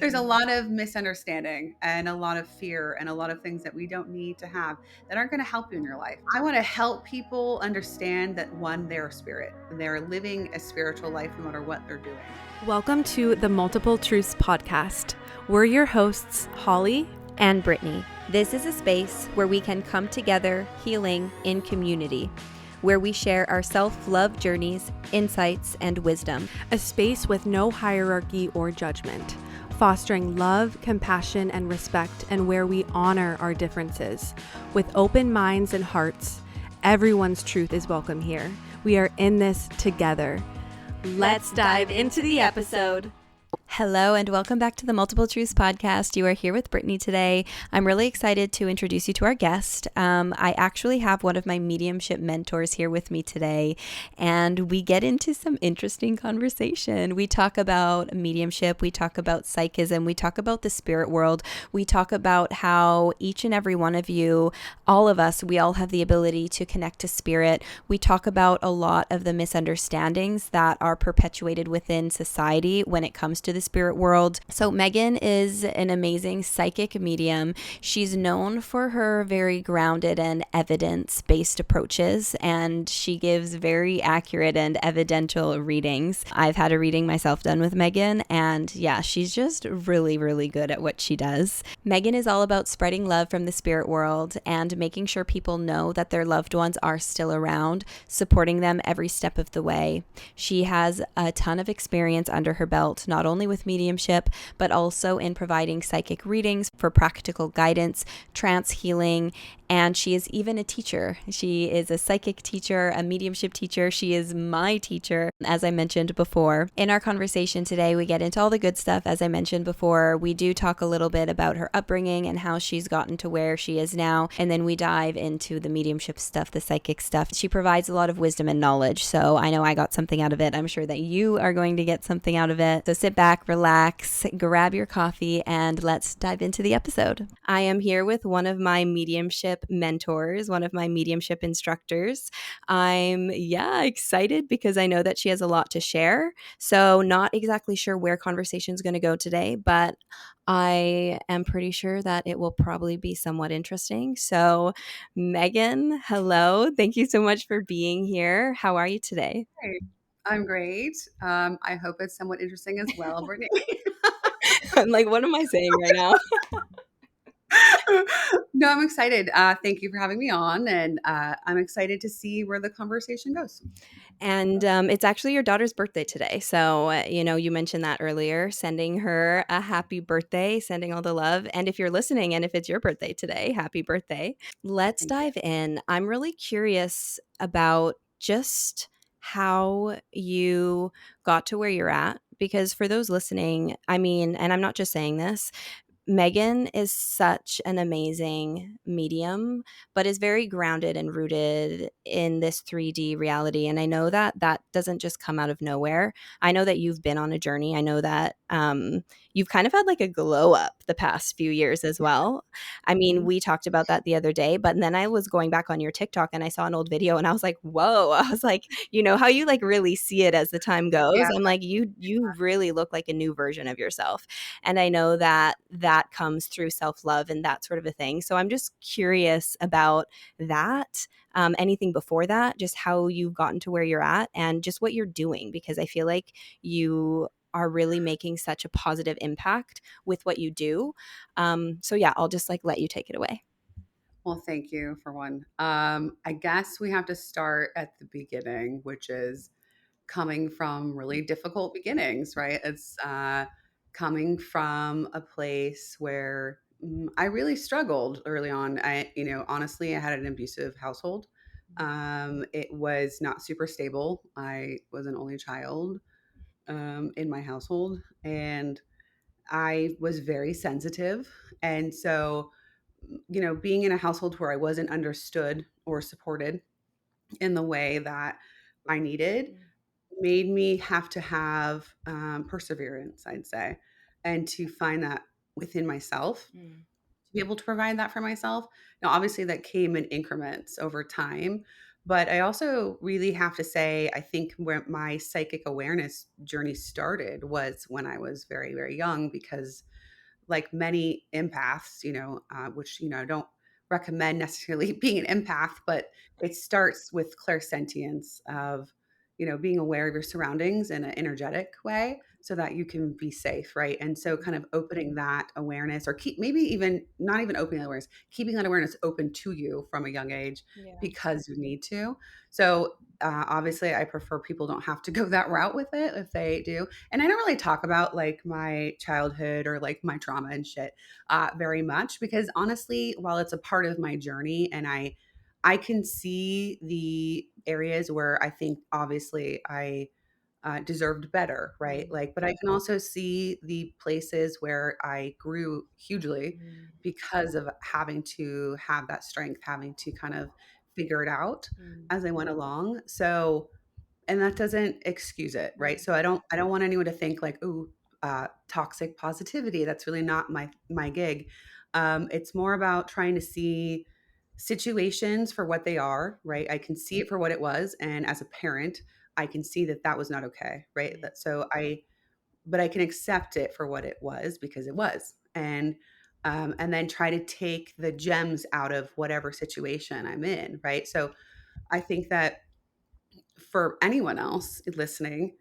There's a lot of misunderstanding and a lot of fear and a lot of things that we don't need to have that aren't going to help you in your life. I want to help people understand that one, they're a spirit and they're living a spiritual life no matter what they're doing. Welcome to the Multiple Truths podcast. We're your hosts, Holly and Brittany. This is a space where we can come together healing in community, where we share our self-love journeys, insights, and wisdom. A space with no hierarchy or judgment, fostering love, compassion, and respect, and where we honor our differences. With open minds and hearts, everyone's truth is welcome here. We are in this together. Let's dive into the episode. Hello and welcome back to the Multiple Truths podcast. You are here with Brittany today. I'm really excited to introduce you to our guest. I actually have one of my mediumship mentors here with me today, and we get into some interesting conversation. We talk about mediumship, we talk about psychism, we talk about the spirit world, we talk about how each and every one of you, all of us, we all have the ability to connect to spirit. We talk about a lot of the misunderstandings that are perpetuated within society when it comes to the spirit world. So Megan is an amazing psychic medium. She's known for her very grounded and evidence-based approaches, and she gives very accurate and evidential readings. I've had a reading myself done with Megan, and yeah, she's just really, really good at what she does. Megan is all about spreading love from the spirit world and making sure people know that their loved ones are still around, supporting them every step of the way. She has a ton of experience under her belt, not only with mediumship, but also in providing psychic readings for practical guidance, trance healing, and she is even a teacher. She is a psychic teacher, a mediumship teacher. She is my teacher, as I mentioned before. In our conversation today, we get into all the good stuff. As I mentioned before, we do talk a little bit about her upbringing and how she's gotten to where she is now, and then we dive into the mediumship stuff, the psychic stuff. She provides a lot of wisdom and knowledge, so I know I got something out of it. I'm sure that you are going to get something out of it. So sit back, relax, grab your coffee, and let's dive into the episode. I am here with one of my mediumship mentors, one of my mediumship instructors. I'm excited because I know that she has a lot to share. So not exactly sure where conversation is going to go today, but I am pretty sure that it will probably be somewhat interesting. So Megan, hello. Thank you so much for being here. How are you today? Hey, I'm great. I hope it's somewhat interesting as well, Brittany. I'm like, what am I saying right now? No, I'm excited. Thank you for having me on, and I'm excited to see where the conversation goes. And it's actually your daughter's birthday today. So, you mentioned that earlier, sending her a happy birthday, sending all the love. And if you're listening and if it's your birthday today, happy birthday. Let's dive in. I'm really curious about just how you got to where you're at. Because for those listening, I mean, and I'm not just saying this, Megan is such an amazing medium, but is very grounded and rooted in this 3D reality. And I know that that doesn't just come out of nowhere. I know that you've been on a journey. I know that you've kind of had like a glow up the past few years as well. I mean, we talked about that the other day, but then I was going back on your TikTok and I saw an old video and I was like, whoa, I was like, you know how you like really see it as the time goes? Yeah. I'm like, you really look like a new version of yourself. And I know that that comes through self-love and that sort of a thing. So I'm just curious about that. Anything before that, just how you've gotten to where you're at and just what you're doing, because I feel like you are really making such a positive impact with what you do. So yeah, I'll just like let you take it away. Well, thank you for one. I guess we have to start at the beginning, which is coming from really difficult beginnings, right? It's coming from a place where I really struggled early on. Honestly, I had an abusive household. It was not super stable. I was an only child in my household, and I was very sensitive. And so, being in a household where I wasn't understood or supported in the way that I needed made me have to have perseverance, I'd say, and to find that within myself, to be able to provide that for myself. Now, obviously, that came in increments over time, But I also really have to say, I think where my psychic awareness journey started was when I was very, very young, because like many empaths, which, I don't recommend necessarily being an empath, but it starts with clairsentience of, being aware of your surroundings in an energetic way so that you can be safe, right? And so kind of opening that awareness, or keep, maybe even not even opening that awareness, keeping that awareness open to you from a young age Yeah. because you need to. So obviously I prefer people don't have to go that route with it if they do. And I don't really talk about like my childhood or like my trauma and shit very much, because honestly, while it's a part of my journey, and I can see the areas where I think obviously I deserved better, right? Mm, Like, but I can also see the places where I grew hugely mm, because of having to have that strength, having to kind of figure it out mm, as I went along. So, and that doesn't excuse it, right? mm, So I don't want anyone to think like, "Ooh, toxic positivity." That's really not my gig. It's more about trying to see situations for what they are, right? I can see it for what it was, and as a parent, I can see that that was not okay, right? mm, That so I but I can accept it for what it was because it was, and then try to take the gems out of whatever situation I'm in, right? So I think that for anyone else listening,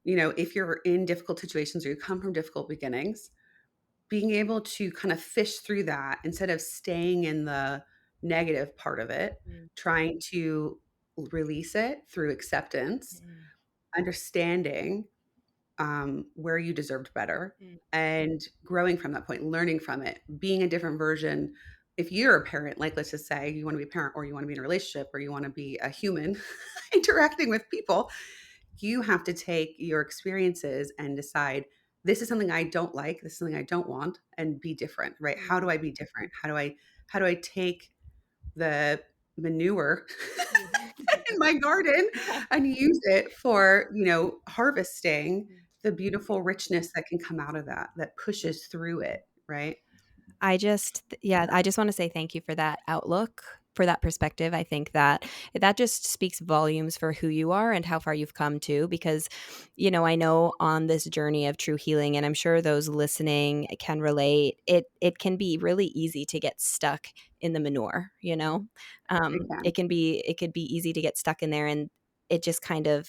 if you're in difficult situations or you come from difficult beginnings, being able to kind of fish through that instead of staying in the negative part of it, mm, trying to release it through acceptance, mm, understanding where you deserved better, mm, and growing from that point, learning from it, being a different version. If you're a parent, like let's just say you want to be a parent or you want to be in a relationship or you want to be a human interacting with people, you have to take your experiences and decide, this is something I don't like, this is something I don't want, and be different, right? How mm, do I be different? How do I take the manure mm. in my garden and use it for, harvesting the beautiful richness that can come out of that pushes through it, right? Yeah, I just want to say thank you for that outlook, for that perspective. I think that that just speaks volumes for who you are and how far you've come to, because, I know on this journey of true healing, and I'm sure those listening can relate, it can be really easy to get stuck in the manure, Again. it could be easy to get stuck in there, and it just kind of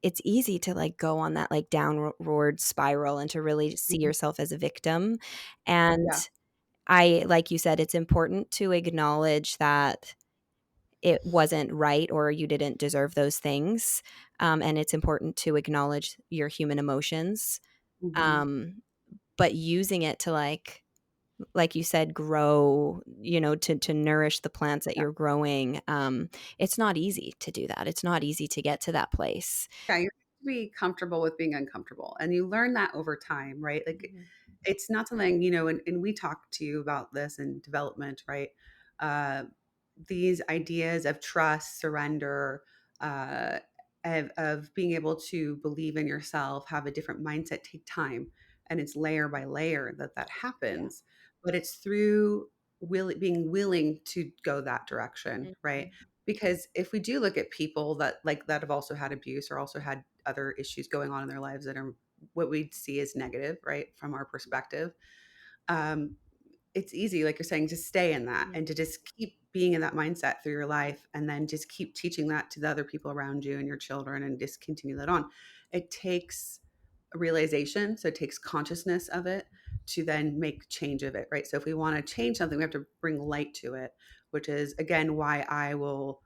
it's easy to like go on that like downward spiral and to really see Mhm. yourself as a victim. And Yeah. like you said, it's important to acknowledge that it wasn't right or you didn't deserve those things. And it's important to acknowledge your human emotions. Mhm. Um, but using it to like you said, grow, to nourish the plants that Yeah. you're growing. It's not easy to do that. It's not easy to get to that place. Yeah, you have to be comfortable with being uncomfortable, and you learn that over time, right? Like, Mhm. it's not something, and we talked to you about this in development, right? Uh, these ideas of trust, surrender, uh, of being able to believe in yourself, have a different mindset, take time. And it's layer by layer that Yeah. happens. But it's through being willing to go that direction, right? Mhm. Because if we do look at people that have also had abuse or also had other issues going on in their lives that are what we see as negative, right, from our perspective, um, it's easy, like you're saying, to stay in that and to just keep being in that mindset through your life, and then just keep teaching that to the other people around you and your children, and just continue that on. It takes a realization, so it takes consciousness of it to then make change of it, right? So if we want to change something, we have to bring light to it, which is again why I will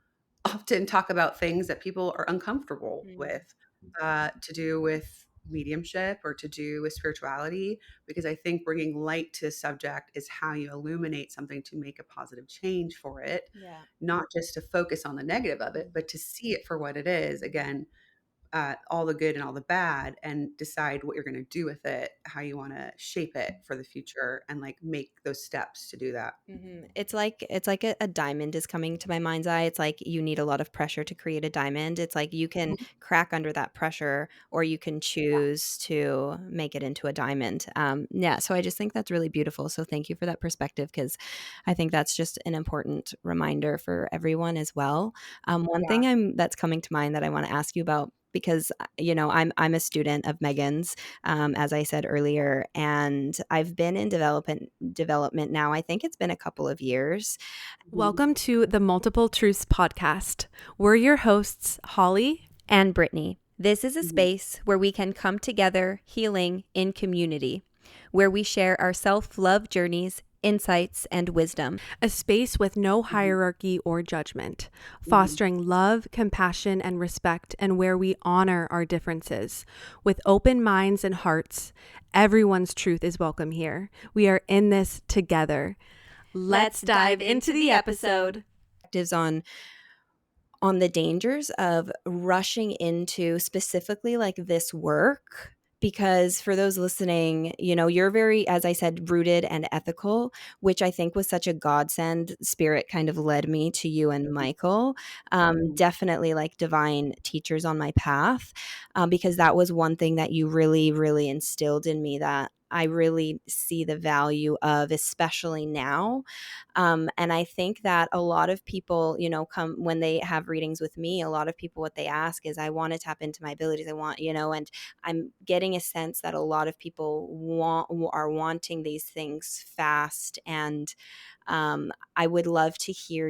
often talk about things that people are uncomfortable Mhm. with, to do with mediumship or to do with spirituality, because I think bringing light to a subject is how you illuminate something to make a positive change for it, Yeah. not just to focus on the negative of it, Mhm. but to see it for what it is. Again, all the good and all the bad, and decide what you're going to do with it, how you want to shape it for the future, and like make those steps to do that. It's like a diamond is coming to my mind's eye. It's like you need a lot of pressure to create a diamond. It's like you can Mhm. crack under that pressure, or you can choose to make it into a diamond. Yeah, so I just think that's really beautiful. So thank you for that perspective, because I think that's just an important reminder for everyone as well. One Yeah. thing that's coming to mind that I want to ask you about, because I'm a student of Megan's, as I said earlier, and I've been in development now. I think it's been a couple of years. Mhm. Welcome to the Multiple Truths podcast. We're your hosts, Holly. And Brittany, this is a Mhm. space where we can come together healing in community, where we share our self-love journeys, insights, and wisdom. A space with no Mhm. hierarchy or judgment, Mhm. fostering love, compassion, and respect, and where we honor our differences. With open minds and hearts, everyone's truth is welcome here. We are in this together. Let's dive into the episode. Perspectives on the dangers of rushing into specifically like this work, because for those listening, you're very, as I said, rooted and ethical, which I think was such a godsend. Spirit kind of led me to you and Michael. Mhm. Definitely like divine teachers on my path, because that was one thing that you really really instilled in me, that I really see the value of, especially now. And I think that a lot of people, come when they have readings with me, a lot of people, what they ask is, I want to tap into my abilities. I want, and I'm getting a sense that a lot of people are wanting these things fast. And I would love to hear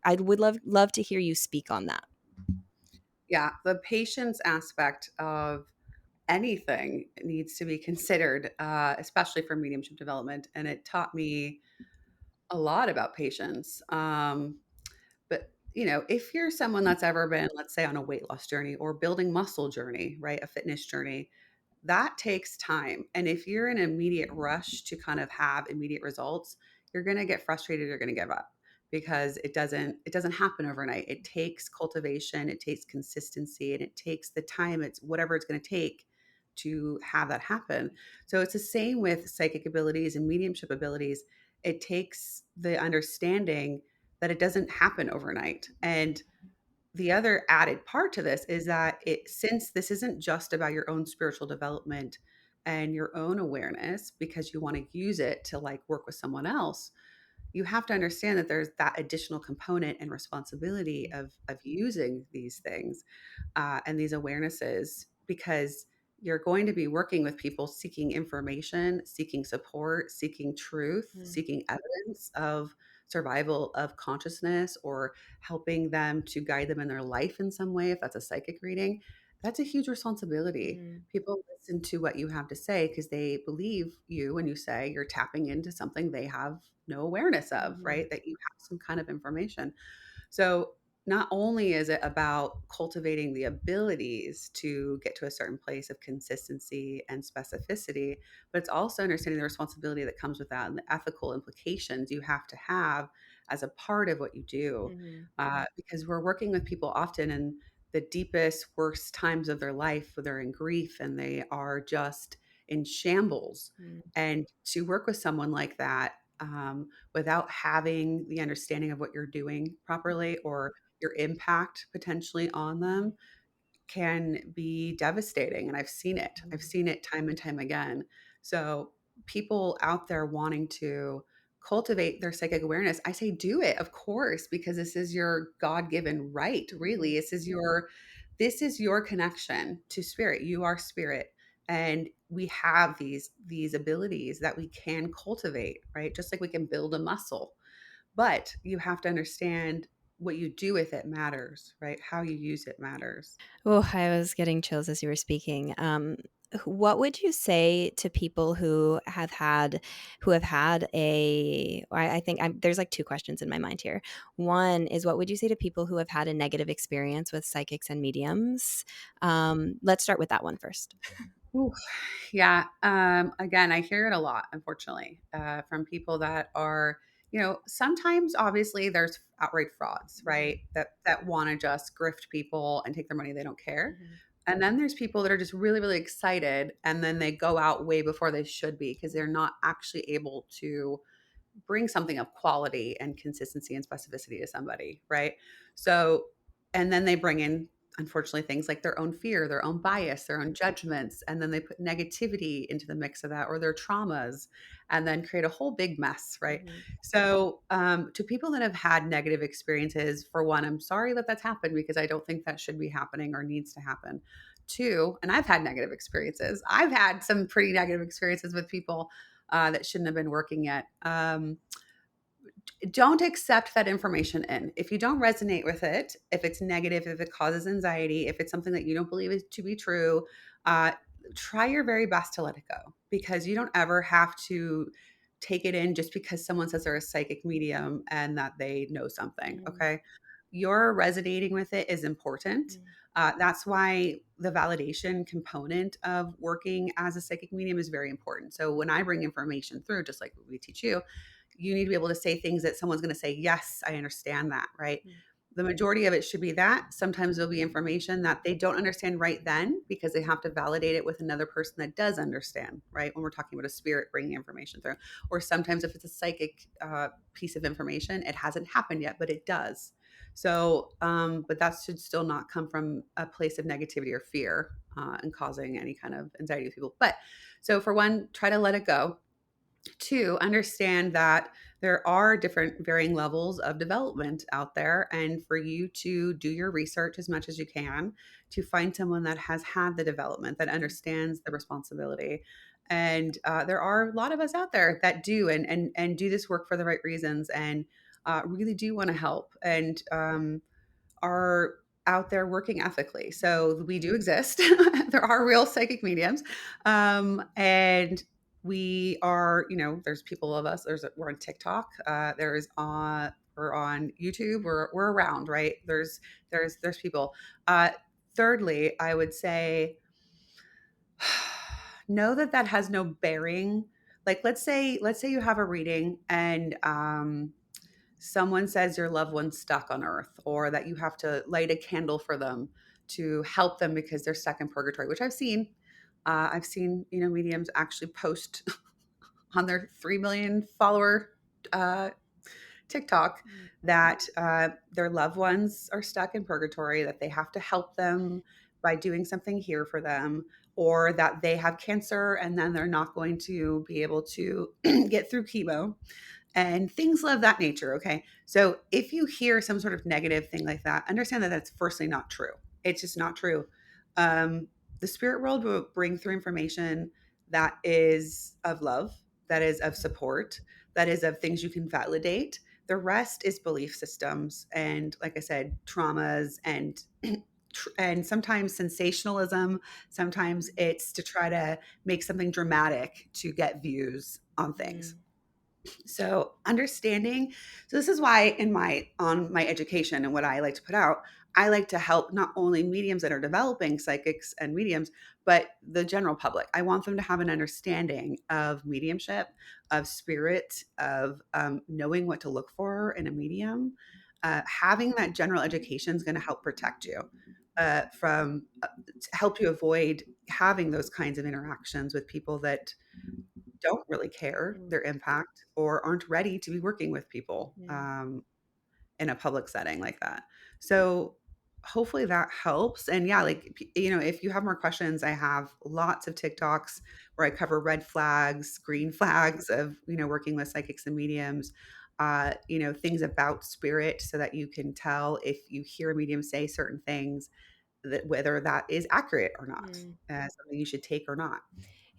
I would love to hear you speak on that. Yeah, the patience aspect of anything needs to be considered, especially for mediumship development. And it taught me a lot about patience. But if you're someone that's ever been, let's say, on a weight loss journey or building muscle journey, right, a fitness journey, that takes time. And if you're in an immediate rush to kind of have immediate results, you're going to get frustrated, you're going to give up, because it doesn't happen overnight. It takes cultivation, it takes consistency, and it takes the time, it's whatever it's going to take to have that happen. So it's the same with psychic abilities and mediumship abilities. It takes the understanding that it doesn't happen overnight. And the other added part to this is that since this isn't just about your own spiritual development and your own awareness, because you want to use it to like work with someone else, you have to understand that there's that additional component and responsibility of using these things, and these awarenesses, because you're going to be working with people seeking information, seeking support, seeking truth, Mm, seeking evidence of survival of consciousness, or helping them to guide them in their life in some way. If that's a psychic reading, that's a huge responsibility. mm, People listen to what you have to say because they believe you when you say you're tapping into something they have no awareness of, mhm, right? That you have some kind of information. So not only is it about cultivating the abilities to get to a certain place of consistency and specificity, but it's also understanding the responsibility that comes with that and the ethical implications you have to have as a part of what you do. mhm, Because we're working with people often in the deepest, worst times of their life, where they're in grief and they are just in shambles. mm, And to work with someone like that, without having the understanding of what you're doing properly, or your impact potentially on them, can be devastating. And I've seen it. I've seen it time and time again. So people out there wanting to cultivate their psychic awareness, I say do it, of course, because this is your God-given right, really. mhm, This is your connection to spirit. You are spirit. And we have these abilities that we can cultivate, right? Just like we can build a muscle. But you have to understand what you do with it matters, right? How you use it matters. Oh, I was getting chills as you were speaking. What would you say to people who have had I think there's like two questions in my mind here. One is, what would you say to people who have had a negative experience with psychics and mediums? Let's start with that one first. Ooh, yeah. Again, I hear it a lot, unfortunately, from people that are, sometimes obviously there's outright frauds, Mm-hmm. right? That want to just grift people and take their money. They don't care. Mm-hmm. And then there's people that are just really, really excited and then they go out way before they should be because they're not actually able to bring something of quality and consistency and specificity to somebody, right? So, and then they bring in, unfortunately, things like their own fear, their own bias, their own judgments, and then they put negativity into the mix of that or their traumas and then create a whole big mess, right? Mm-hmm. So, to people that have had negative experiences, for one, I'm sorry that that's happened because I don't think that should be happening or needs to happen. Two, and I've had negative experiences. I've had some pretty negative experiences with people that shouldn't have been working yet. Don't accept that information in. If you don't resonate with it, if it's negative, if it causes anxiety, if it's something that you don't believe is to be true, uh, try your very best to let it go because you don't ever have to take it in just because someone says they're a psychic medium and that they know something. Mm-hmm. Okay. Your resonating with it is important. That's why the validation component of working as a psychic medium is very important. So when I bring information through, just like we teach you, you need to be able to say things that someone's going to say, yes, I understand that, right? The majority of it should be that. Sometimes there'll be information that they don't understand right then because they have to validate it with another person that does understand, right? When we're talking about a spirit bringing information through. Or sometimes if it's a psychic piece of information, it hasn't happened yet, but it does. So, but that should still not come from a place of negativity or fear and causing any kind of anxiety with people. But so, for one, try to let it go. Two, understand that there are different varying levels of development out there. And for you to do your research as much as you can to find someone that has had the development, that understands the responsibility. And there are a lot of us out there that do and do this work for the right reasons and really do want to help. And are out there working ethically. So we do exist. There are real psychic mediums. And we are, there's people of us, we're on TikTok. We're on YouTube. We're around, right? There's people. Uh, Thirdly, I would say, know that that has no bearing. Like, let's say you have a reading and, someone says your loved one's stuck on earth or that you have to light a candle for them to help them because they're stuck in purgatory, which I've seen mediums actually post on their 3 million follower uh, TikTok that their loved ones are stuck in purgatory, that they have to help them by doing something here for them, or that they have cancer and then they're not going to be able to get through chemo and things of that nature. Okay. So if you hear some sort of negative thing like that, understand that that's firstly not true. It's just not true. Um, the spirit world will bring through information that is of love, that is of support, that is of things you can validate. The rest is belief systems and, like I said, traumas and sometimes sensationalism. Sometimes it's to try to make something dramatic to get views on things. Mm-hmm. So understanding, so this is why in my on my education and what I like to put out, I like to help not only mediums that are developing psychics and mediums, but the general public. I want them to have an understanding of mediumship, of spirit, of knowing what to look for in a medium. Having that general education is going to help protect you from to help you avoid having those kinds of interactions with people that don't really care their impact or aren't ready to be working with people Yeah. in a public setting like that. So hopefully that helps. And yeah, like, if you have more questions, I have lots of TikToks where I cover red flags, green flags of, working with psychics and mediums, things about spirit so that you can tell if you hear a medium say certain things that whether that is accurate or not, Mm. something you should take or not.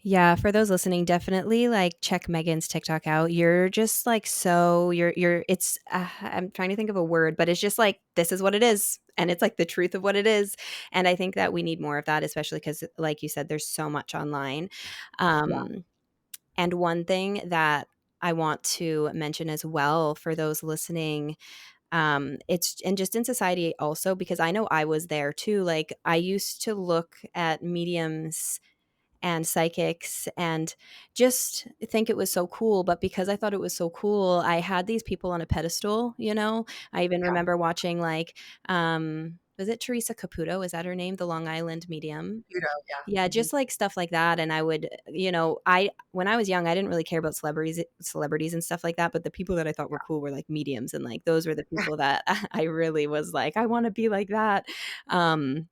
Yeah, for those listening, definitely like check Megan's TikTok out. You're just like you're it's I'm trying to think of a word, but it's just like this is what it is and it's like the truth of what it is. And I think that we need more of that, especially cuz like you said there's so much online. Yeah. Um and one thing that I want to mention as well for those listening, it's and just in society also because I know I was there too. Like I used to look at mediums and psychics, and just think it was so cool. But because I thought it was so cool, I had these people on a pedestal, you know. I even Yeah. remember watching, like, was it Teresa Caputo? Is that her name? The Long Island medium. Judo, yeah. Yeah, Mhm. just like stuff like that. And I would, I when I was young, I didn't really care about celebrities and stuff like that. But the people that I thought were cool were like mediums, and like those were the Yeah. people that I really was like, I want to be like that. Um,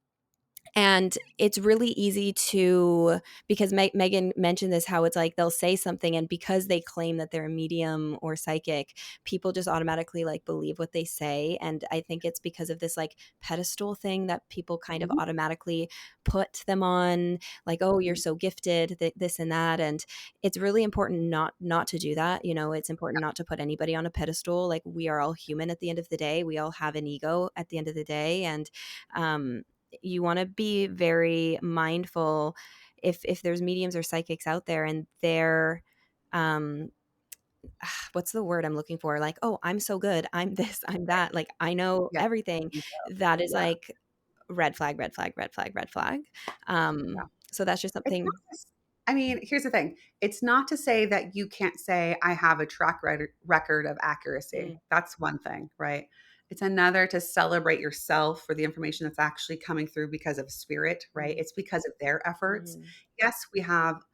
and it's really easy to, because Megan mentioned this, how it's like they'll say something, and because they claim that they're a medium or psychic, people just automatically like believe what they say. And I think it's because of this like pedestal thing that people kind of Mhm. automatically put them on, like, oh, you're Mhm. so gifted, this and that. And it's really important not to do that. It's important not to put anybody on a pedestal. Like, we are all human at the end of the day. We all have an ego at the end of the day. And um you want to be very mindful if there's mediums or psychics out there, and they're um what's the word I'm looking for, like, oh, I'm so good, I'm this, I'm that, like, I know Yeah. everything. That is Yeah. like red flag, red flag, red flag, red flag. Yeah. So that's just It's not something. just I mean, here's the thing. It's not to say that you can't say, "I have a record of accuracy." Mm, That's one thing, right? It's another to celebrate yourself for the information that's actually coming through because of spirit, right? mm, It's because of their efforts. mhm, Yes, we have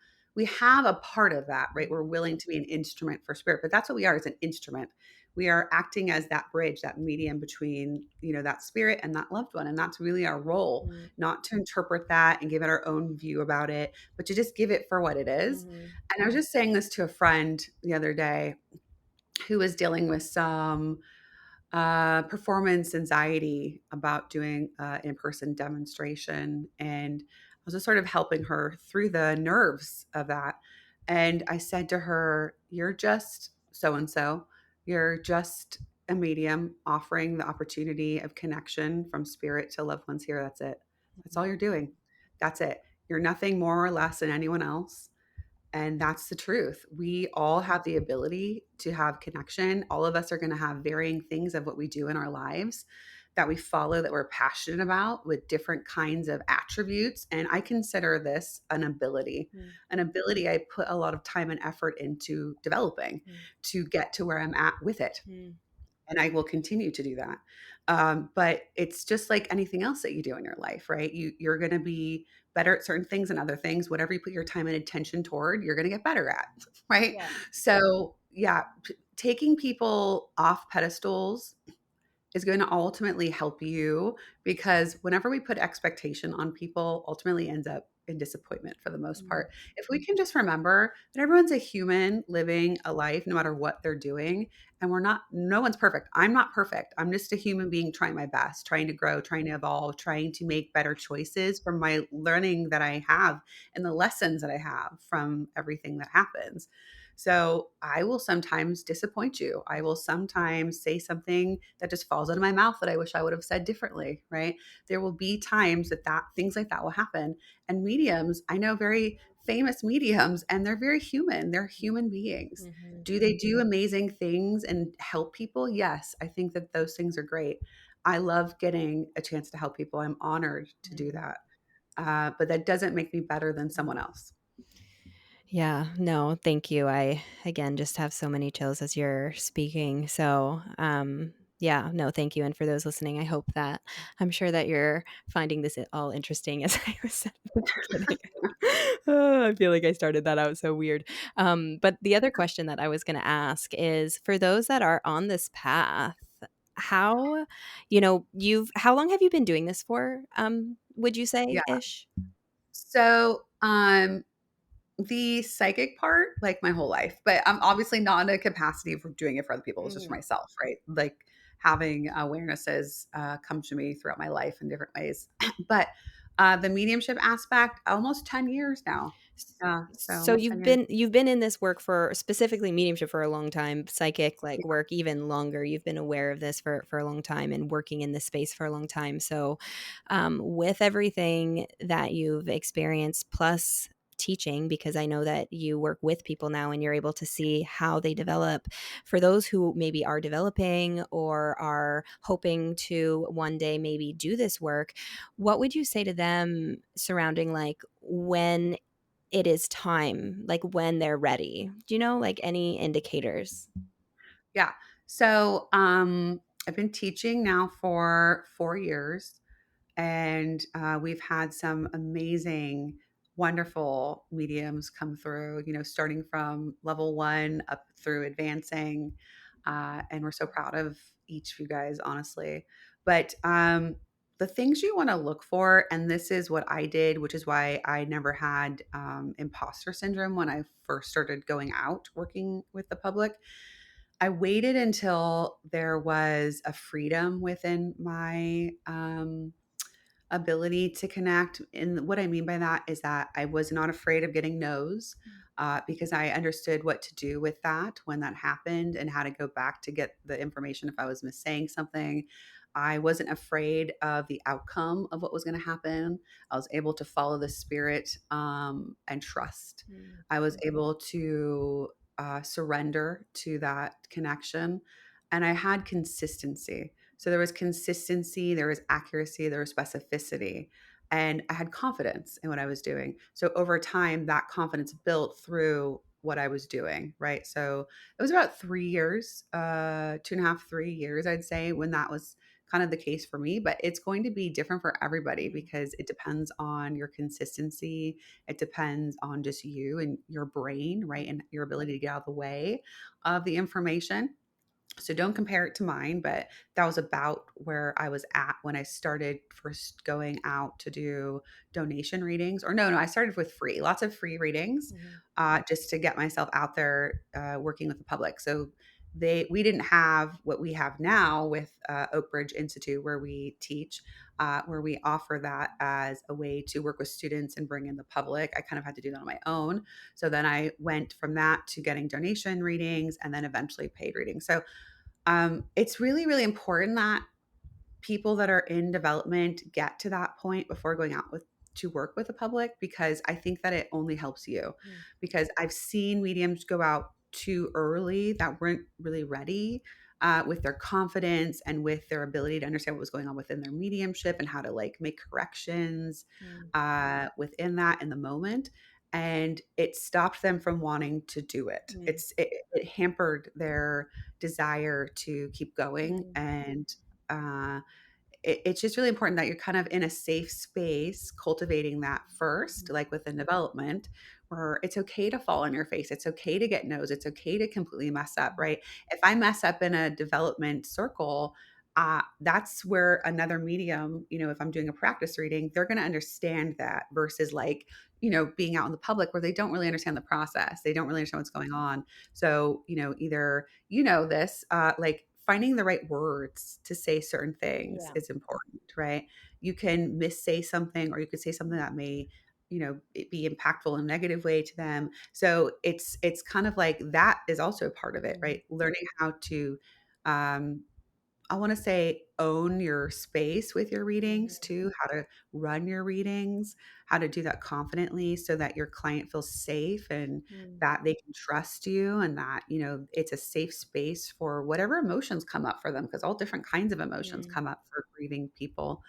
a part of that, right? We're mhm, willing to be an instrument for spirit, but that's what we are, as an instrument. We are acting as that bridge, that medium between, that spirit and that loved one, and that's really our role, mm, not to interpret that and give it our own view about it, but to just give it for what it is. mhm, And I was just saying this to a friend the other day who was dealing with some performance anxiety about doing in-person demonstration, and I was just sort of helping her through the nerves of that. And I said to her, "You're just so and so. You're just a medium offering the opportunity of connection from spirit to loved ones here. That's it. That's all you're doing. That's it. You're nothing more or less than anyone else." And that's the truth. We all have the ability to have connection. All of us are going to have varying things of what we do in our lives that we follow, that we're passionate about, with different kinds of attributes. And I consider this an ability, mm, I put a lot of time and effort into developing mm, to get to where I'm at with it, mm, and I will continue to do that. But it's just like anything else that you do in your life, right? You're going to be better at certain things and other things. Whatever you put your time and attention toward, you're going to get better at, right? yeah. So yeah, taking people off pedestals is going to ultimately help you, because whenever we put expectation on people, ultimately ends up in disappointment for the most Mm, part. If we can just remember that everyone's a human living a life no matter what they're doing, and no one's perfect. I'm not perfect. I'm just a human being trying my best, trying to grow, trying to evolve, trying to make better choices from my learning that I have and the lessons that I have from everything that happens. So I will sometimes disappoint you. I will sometimes say something that just falls out of my mouth that I wish I would have said differently, right? There will be times that things like that will happen. And mediums, I know very famous mediums, and they're very human. They're human beings. mhm, Do they do amazing things and help people? Yes, I think that those things are great. I love getting a chance to help people. I'm honored to do mhm, that. But that doesn't make me better than someone mhm. else. Yeah, no, thank you. I, again, just have so many chills as you're speaking. So, yeah, no, thank you. And for those listening, I hope that, I'm sure that you're finding this all interesting, as I was said at the beginning. Oh, I feel like I started that out so weird. But the other question that I was going to ask is, for those that are on this path, how, how long have you been doing this for? Would you say Yeah. ish? So, the psychic part, like, my whole life, but I'm obviously not in a capacity for doing it for other people. It's just for Mhm. myself, right? Like, having awarenesses come to me throughout my life in different ways. But the mediumship aspect, almost 10 years now. Yeah, so So almost 10 years. you've been in this work, for specifically mediumship, for a long time, psychic like work even longer. You've been aware of this for a long time, and working in this space for a long time. So, with everything that you've experienced, plus teaching, because I know that you work with people now and you're able to see how they develop. For those who maybe are developing or are hoping to one day maybe do this work, what would you say to them surrounding, like, when it is time, like when they're ready? Do you know, like, any indicators? Yeah. So, I've been teaching now for 4 years, and we've had some amazing, wonderful mediums come through, starting from level 1 up through advancing, and we're so proud of each of you guys, honestly. But, the things you wanna look for, and this is what I did, which is why I never had, imposter syndrome when I first started going out working with the public. I waited until there was a freedom within my, ability to connect. And what I mean by that is that I was not afraid of getting no's, because I understood what to do with that when that happened and how to go back to get the information if I was missaying something. I wasn't afraid of the outcome of what was going to happen. I was able to follow the spirit, and trust. Mm, I was able to surrender to that connection. And I had consistency. So there was consistency, there was accuracy, there was specificity, and I had confidence in what I was doing. So over time, that confidence built through what I was doing, right? So it was about 3 years, 2.5, 3 years, I'd say, when that was kind of the case for me. But it's going to be different for everybody mm, because it depends on your consistency. It depends on just you and your brain, right? And your ability to get out of the way of the information. So don't compare it to mine, but that was about where I was at when I started first going out to do donation readings. Or no, I started with free, lots of free readings, mhm, just to get myself out there, working with the public. So we didn't have what we have now with Oak Ridge Institute, where we teach, where we offer that as a way to work with students and bring in the public. I kind of had to do that on my own. So then I went from that to getting donation readings and then eventually paid readings. So it's really, really important that people that are in development get to that point before going out with to work with the public, because I think that it only helps you. mm, Because I've seen mediums go out too early that weren't really ready, with their confidence and with their ability to understand what was going on within their mediumship and how to like make corrections, mm, within that in the moment. And it stopped them from wanting to do it. mm, It hampered their desire to keep going. mm, And it's just really important that you're kind of in a safe space cultivating that first, mm, like within development, where it's okay to fall on your face, it's okay to get no's, it's okay to completely mess up, mm, right? If I mess up in a development circle, that's where another medium, if I'm doing a practice reading, they're going to understand that versus like, being out in the public where they don't really understand the process, they don't really understand what's going on. So either this, like finding the right words to say certain things yeah, is important, right? You can missay something, or you could say something that may, it be impactful in a negative way to them. So it's kind of like that is also part of it, mm, right? Learning how to, um, I want to say, own your space with your readings mhm, too, how to run your readings, how to do that confidently so that your client feels safe and mm, that they can trust you, and that, it's a safe space for whatever emotions come up for them, because all different kinds of emotions mm. come up for grieving people.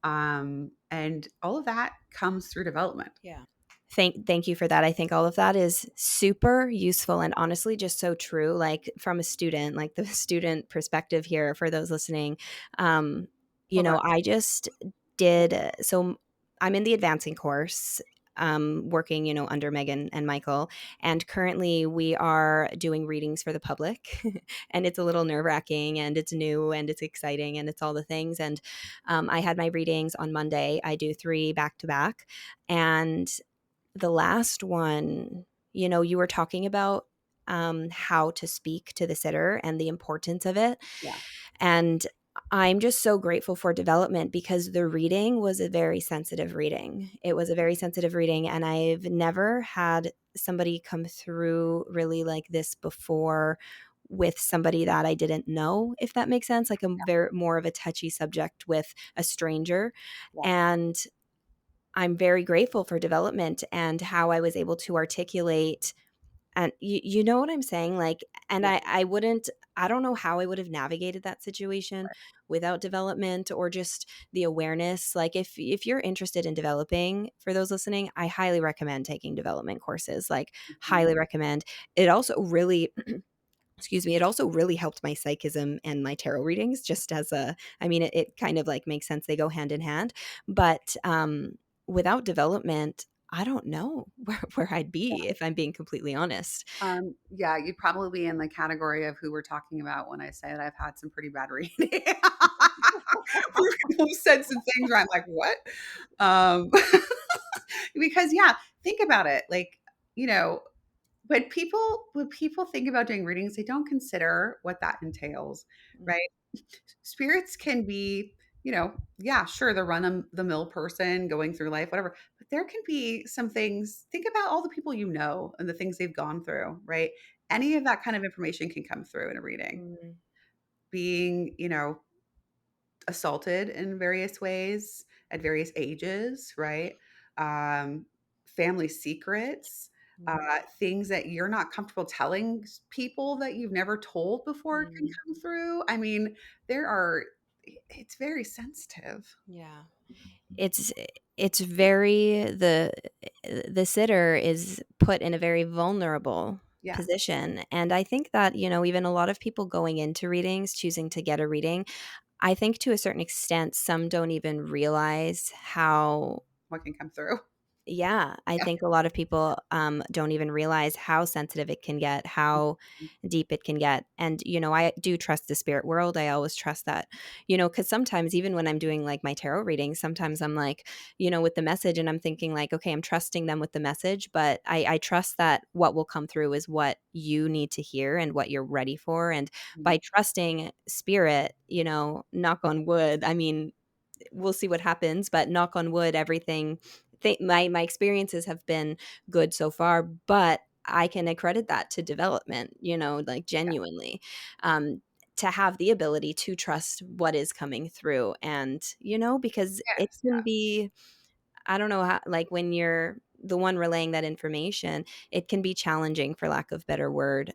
And all of that comes through development. Yeah. Thank you for that. I think all of that is super useful and honestly just so true. Like from a student, like the student perspective here for those listening. Um, Love that. I just did so I'm in the advancing course, working, under Megan and Michael. And currently we are doing readings for the public. And it's a little nerve-wracking and it's new and it's exciting and it's all the things. And I had my readings on Monday. I do 3 back to back. And the last one, you were talking about how to speak to the sitter and the importance of it. Yeah. And I'm just so grateful for development because the reading was a very sensitive reading. It was a very sensitive reading. And I've never had somebody come through really like this before with somebody that I didn't know, if that makes sense, like a very more of a touchy subject with a stranger. Yeah. And I'm very grateful for development and how I was able to articulate And you know what I'm saying? Like, and Yeah. I wouldn't, I don't know how I would have navigated that situation without development or just the awareness. Like if you're interested in developing, for those listening, I highly recommend taking development courses. Like Mhm. highly recommend. It also really excuse me, it also really helped my psychism and my tarot readings just as a, I mean, it kind of like makes sense. They go hand in hand. But without development, I don't know where I'd be if I'm being completely honest. Yeah, you'd probably be in the category of who we're talking about when I say that I've had some pretty bad reading. Where people have said some things where I'm like, "What?" Um, because yeah, think about it. Like, you know, when people think about doing readings, they don't consider what that entails, Mm, right? Spirits can be, yeah, sure, the run of the mill person going through life, whatever. But there can be some things. Think about all the people you know and the things they've gone through, right? Any of that kind of information can come through in a reading. mm, Being, assaulted in various ways at various ages, right? Um, Family secrets, mm, things that you're not comfortable telling people that you've never told before can mm. come through. I mean, there are, it's very sensitive. Yeah. It's it's very the sitter is put in a very vulnerable Yes. position, and I think that, even a lot of people going into readings, choosing to get a reading, I think to a certain extent, some don't even realize how. What can come through. Yeah, I Yeah. think a lot of people, don't even realize how sensitive it can get, how deep it can get, and, I do trust the spirit world, I always trust that, because sometimes even when I'm doing, like, my tarot readings, sometimes I'm like, with the message and I'm thinking like, "Okay, I'm trusting them with the message, but I trust that what will come through is what you need to hear and what you're ready for," and Mhm. by trusting spirit, knock on wood, I mean, we'll see what happens, but knock on wood, everything my experiences have been good so far, but I can accredit that to development, like Yeah. genuinely. Um, to have the ability to trust what is coming through and, because it Yes. can be, I don't know how, like when you're the one relaying that information, it can be challenging for lack of better word,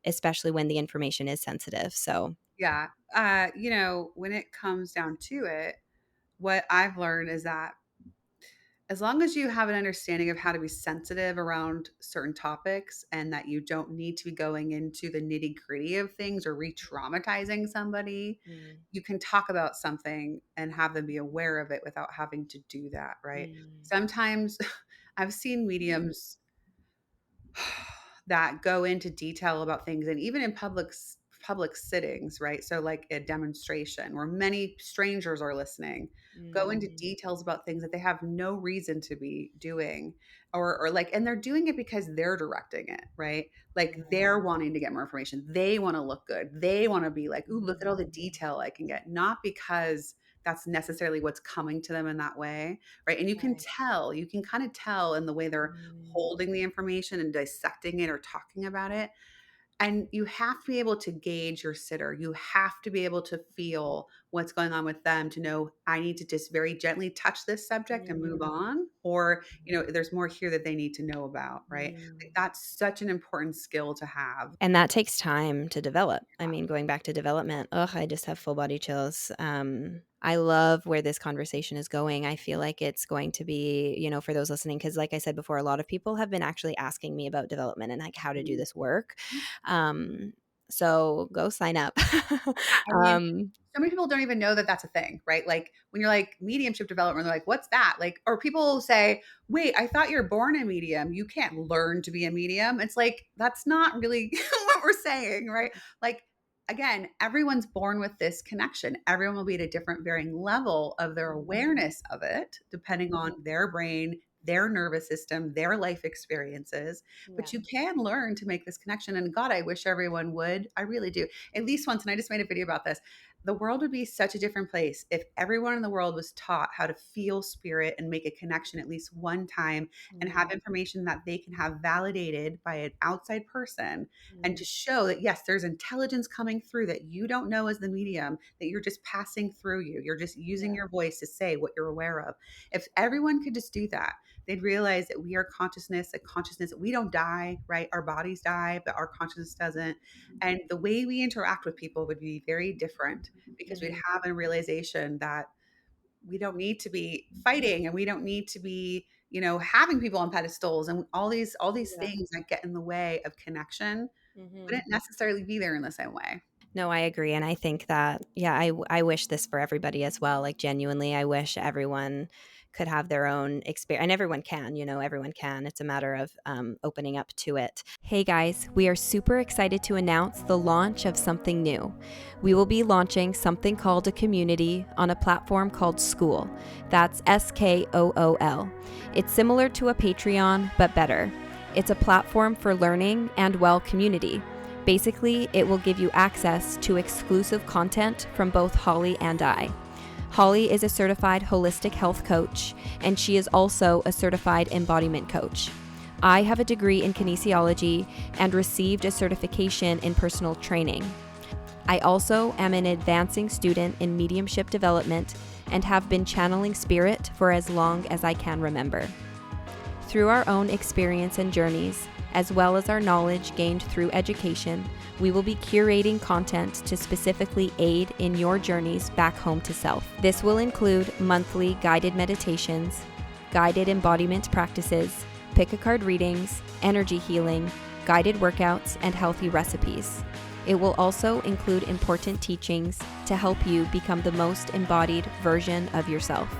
especially when the information is sensitive. So, Yeah. When it comes down to it, what I've learned is that as long as you have an understanding of how to be sensitive around certain topics and that you don't need to be going into the nitty gritty of things or re traumatizing somebody, mm, you can talk about something and have them be aware of it without having to do that, right? mm, Sometimes I've seen mediums that go into detail about things and even in public sittings, right? So like a demonstration where many strangers are listening, go into mm, details about things that they have no reason to be doing, or like, and they're doing it because they're directing it, right? Like they're yeah, wanting to get more information, they want to look good, they want to be like, ooh, look at all mm, the detail I can get, not because that's necessarily what's coming to them in that way, right? And right. you can kind of tell in the way they're Mm, holding the information and dissecting it or talking about it. And you have to be able to gauge your sitter. You have to be able to feel what's going on with them to know I need to just very gently touch this subject and move mm, on. Or, there's more here that they need to know about, right? Like mm. that's such an important skill to have. And that takes time to develop. I mean, going back to development, ugh, I just have full body chills. I love where this conversation is going. I feel like it's going to be, for those listening, because like I said before, a lot of people have been actually asking me about development and like how to do Mhm. this work. Um, so go sign up. I mean, um, so many people don't even know that that's a thing, right? Like when you're like mediumship development, they're like, "What's that?" Like, or people say, "Wait, I thought you're born a medium. You can't learn to be a medium." It's like that's not really what we're saying, right? Like again, everyone's born with this connection. Everyone will be at a different varying level of their awareness of it, depending on their brain, their nervous system, their life experiences. But yeah. you can learn to make this connection. And God, I wish everyone would. I really do at least once. And I just made a video about this. The world would be such a different place if everyone in the world was taught how to feel spirit and make a connection at least one time and have Mm, information that they can have validated by an outside person and mm, to show that yes, there's intelligence coming through that you don't know as the medium, that you're just passing through you. You're just using yeah. your voice to say what you're aware of. If everyone could just do that, they'd realize that we are consciousness, a consciousness, we don't die, right? Our bodies die, but our consciousness doesn't. And the way we interact with people would be very different because we'd Mhm. have a realization that we don't need to be fighting and we don't need to be, having people on pedestals and all these Yeah. things that get in the way of connection Mhm. wouldn't necessarily be there in the same way. No, I agree. And I think that, yeah, I wish this for everybody as well. Like, genuinely, I wish everyone could have their own experience. And everyone can, everyone can. It's a matter of opening up to it. Hey guys, we are super excited to announce the launch of something new. We will be launching something called a community on a platform called School. That's SKOOL. It's similar to a Patreon, but better. It's a platform for learning and, well, community. Basically, it will give you access to exclusive content from both Holly and I. Holly is a certified holistic health coach, and she is also a certified embodiment coach. I have a degree in kinesiology and received a certification in personal training. I also am an advancing student in mediumship development and have been channeling spirit for as long as I can remember. Through our own experience and journeys, as well as our knowledge gained through education, we will be curating content to specifically aid in your journeys back home to self. This will include monthly guided meditations, guided embodiment practices, pick-a-card readings, energy healing, guided workouts, and healthy recipes. It will also include important teachings to help you become the most embodied version of yourself.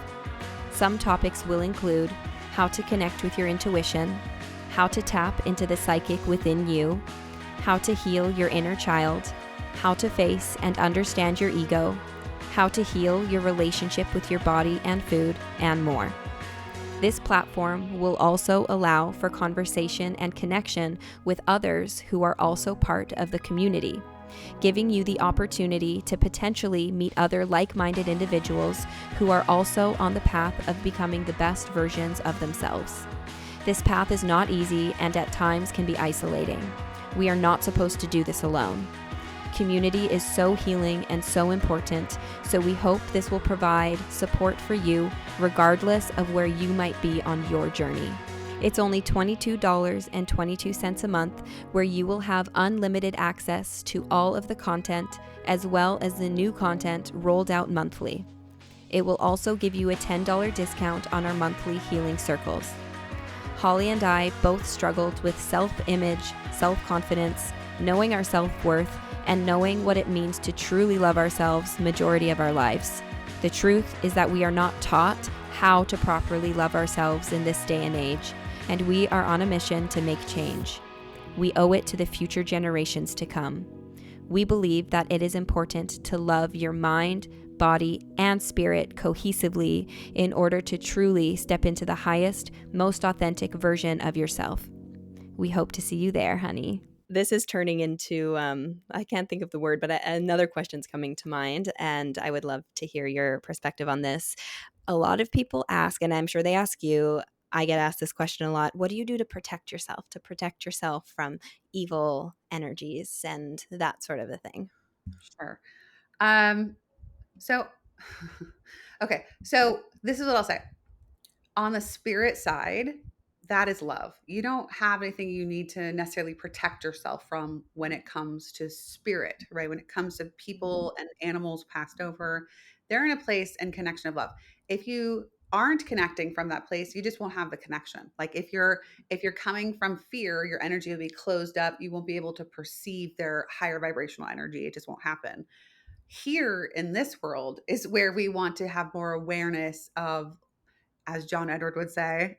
Some topics will include how to connect with your intuition, how to tap into the psychic within you, how to heal your inner child, how to face and understand your ego, how to heal your relationship with your body and food, and more. This platform will also allow for conversation and connection with others who are also part of the community, giving you the opportunity to potentially meet other like-minded individuals who are also on the path of becoming the best versions of themselves. This path is not easy and at times can be isolating. We are not supposed to do this alone. Community is so healing and so important, so we hope this will provide support for you regardless of where you might be on your journey. It's only $22.22 a month, where you will have unlimited access to all of the content as well as the new content rolled out monthly. It will also give you a $10 discount on our monthly healing circles. Holly and I both struggled with self-image, self-confidence, knowing our self-worth, and knowing what it means to truly love ourselves majority of our lives. The truth is that we are not taught how to properly love ourselves in this day and age, and we are on a mission to make change. We owe it to the future generations to come. We believe that it is important to love your mind, body, and spirit cohesively in order to truly step into the highest, most authentic version of yourself. We hope to see you there, honey. This is turning into, I can't think of the word, but another question's coming to mind, and I would love to hear your perspective on this. A lot of people ask, and I'm sure they ask you, I get asked this question a lot: what do you do to protect yourself from evil energies and that sort of a thing? Sure. Um, so, okay. So this is what I'll say. On the spirit side, that is love. You don't have anything you need to necessarily protect yourself from when it comes to spirit, right? When it comes to people and animals passed over, they're in a place and connection of love. If you aren't connecting from that place, you just won't have the connection. Like if you're coming from fear, your energy will be closed up. You won't be able to perceive their higher vibrational energy. It just won't happen. Here in this world is where we want to have more awareness of, as John Edward would say,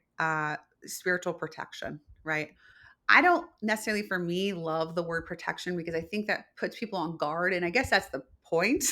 spiritual protection, right? I don't necessarily, for me, love the word protection because I think that puts people on guard. And I guess that's the point.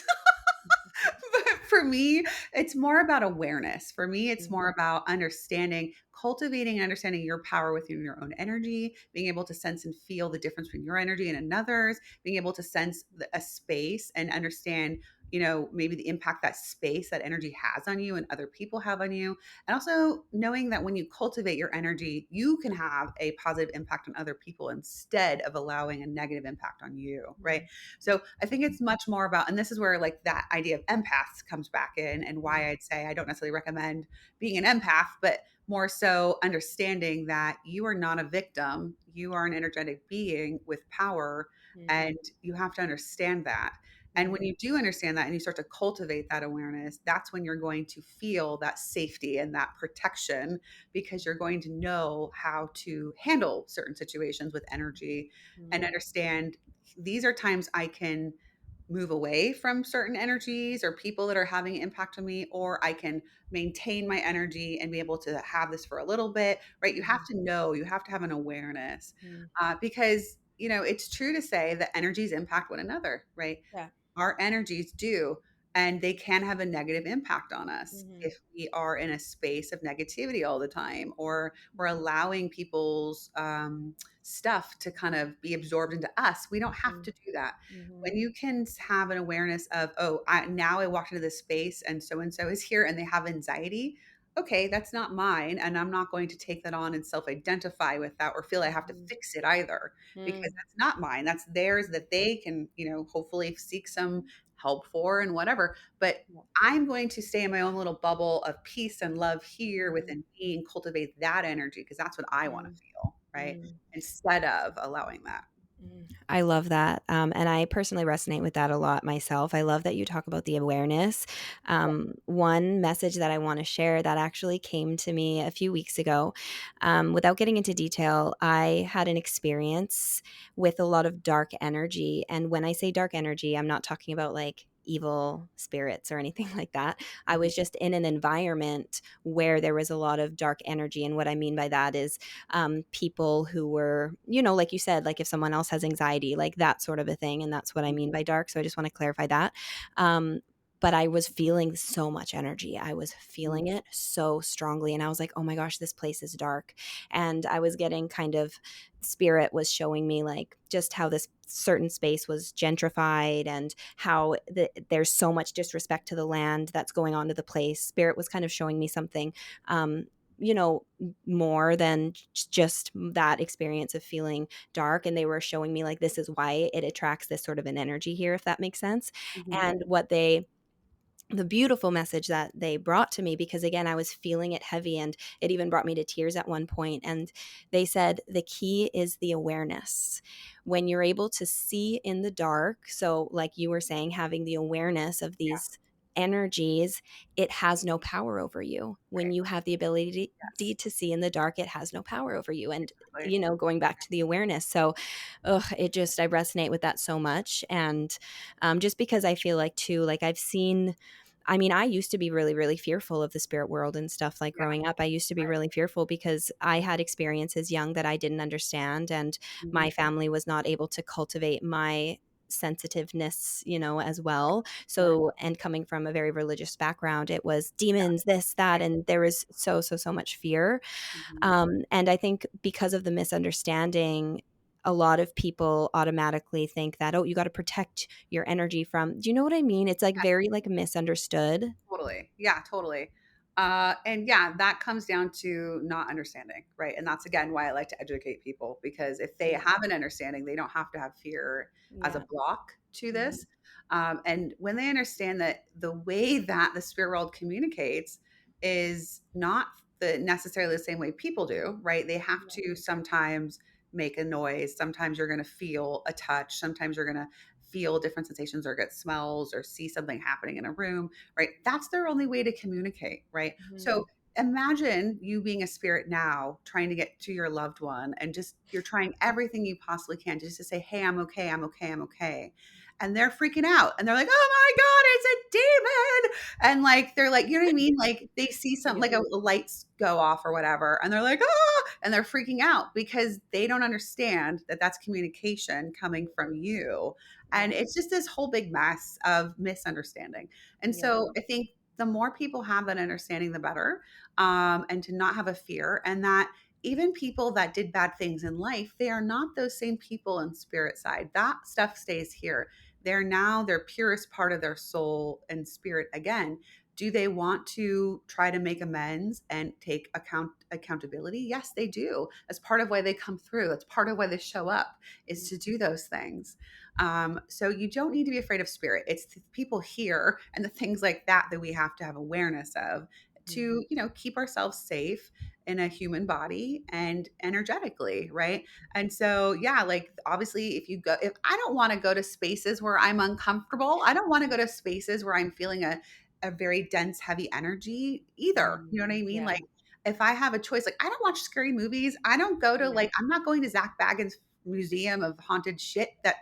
But for me, it's more about awareness. For me, it's more about understanding, cultivating and understanding your power within your own energy, being able to sense and feel the difference between your energy and another's, being able to sense a space and understand, maybe the impact that space, that energy has on you and other people have on you. And also knowing that when you cultivate your energy, you can have a positive impact on other people instead of allowing a negative impact on you, right? So I think it's much more about, and this is where like that idea of empaths comes back in and why I'd say I don't necessarily recommend being an empath, but more so understanding that you are not a victim. You are an energetic being with power, Mm, and you have to understand that. And when mm, you do understand that and you start to cultivate that awareness, that's when you're going to feel that safety and that protection, because you're going to know how to handle certain situations with energy and mm, understand these are times I can move away from certain energies or people that are having an impact on me, or I can maintain my energy and be able to have this for a little bit, right? You have mm, to know, you have to have an awareness, mm. because, it's true to say that energies impact one another, right? Yeah. Our energies do, and they can have a negative impact on us Mhm, if we are in a space of negativity all the time, or we're mhm, allowing people's stuff to kind of be absorbed into us. We don't have mm, to do that. mhm, When you can have an awareness of, oh, now I walked into this space and so is here and they have anxiety. Okay, that's not mine. And I'm not going to take that on and self identify with that or feel I have to mhm, fix it either, because mm, that's not mine. That's theirs that they can, hopefully seek some help for and whatever. But yeah, I'm going to stay in my own little bubble of peace and love here mhm, within me and cultivate that energy because that's what I want to mm, feel, right? mm. Instead of allowing that. I love that. And I personally resonate with that a lot myself. I love that you talk about the awareness. One message that I want to share that actually came to me a few weeks ago, without getting into detail, I had an experience with a lot of dark energy. And when I say dark energy, I'm not talking about like evil spirits or anything like that. I Mhm. was just in an environment where there was a lot of dark energy. And what I mean by that is people who were, like you said, like if someone else has anxiety, like that sort of a thing. And that's what I mean by dark. So I just want to clarify that. Um, but I was feeling so much energy. I was Mhm. feeling it so strongly. And I was like, oh my gosh, this place is dark. And I was getting kind of, spirit was showing me like just how this certain space was gentrified and how there's so much disrespect to the land that's going on to the place. Spirit was kind of showing me something um, you know more than just that experience of feeling dark, and they were showing me like this is why it attracts this sort of an energy here, if that makes sense. Mhm. And the beautiful message that they brought to me, because again I was feeling it heavy and it even brought me to tears at one point, and they said the key is the awareness. When you're able to see in the dark, so like you were saying, having the awareness of Yeah. these energies, it has no power over you. When Right. you have the ability Yes. to see in the dark, it has no power over you. And Exactly. going back to the awareness, so it just, I resonate with that so much. And just because I feel like too, like I've seen, I mean, I used to be really, really fearful of the spirit world and stuff. Like Yeah. growing up, I used to be Right. really fearful because I had experiences young that I didn't understand. And Mhm. my family was not able to cultivate my sensitiveness, as well. Right. So, and coming from a very religious background, it was demons, this, that. Right. And there was so, so, so much fear. Mhm. And I think because of the misunderstanding, a lot of people automatically think that, oh, you got to protect your energy from, do you know what I mean? It's like very like misunderstood. Totally. Yeah, totally. And yeah, that comes down to not understanding, right? And that's again why I like to educate people, because if they Yeah. have an understanding, they don't have to have fear as a Yeah. block to Mhm. this. And when they understand that the way that the spirit world communicates is not necessarily the same way people do, right? They have Yeah. to sometimes make a noise. Sometimes you're going to feel a touch. Sometimes you're going to feel different sensations or get smells or see something happening in a room, right? That's their only way to communicate, right? So Mhm. imagine you being a spirit now trying to get to your loved one and just you're trying everything you possibly can just to say, hey, I'm okay, I'm okay, I'm okay. And they're freaking out and they're like, oh my God, it's a demon. And like, they're like, you know what I mean? Like they see something Yeah. like a lights go off or whatever. And they're like, oh, and they're freaking out because they don't understand that that's communication coming from you, and Yeah. it's just this whole big mess of misunderstanding. And Yeah. so I think the more people have that understanding, the better, and to not have a fear. And that even people that did bad things in life, they are not those same people in spirit side. That stuff stays here. They're now their purest part of their soul and spirit again. Do they want to try to make amends and take accountability? Yes, they do. That's part of why they come through. That's part of why they show up, is to do those things. So you don't need to be afraid of spirit. It's the people here and the things like that that we have to have awareness of Mm. to, keep ourselves safe in a human body and energetically, right? And so, yeah, like obviously, if I don't want to go to spaces where I'm uncomfortable, I don't want to go to spaces where I'm feeling a very dense, heavy energy either. You know what I mean? Yeah. Like, if I have a choice, like I don't watch scary movies. I don't go to Yeah. like, I'm not going to Zach Baggins' museum of haunted shit that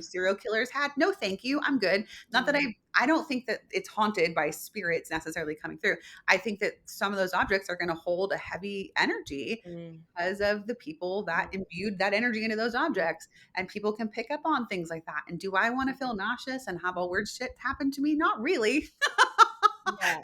serial killers had. No, thank you. I'm good. Not that Mm. I don't think that it's haunted by spirits necessarily coming through. I think that some of those objects are going to hold a heavy energy Mm. because of the people that imbued that energy into those Mm. objects. And people can pick up on things like that. And do I want to feel nauseous and have all weird shit happen to me? Not really. Yeah.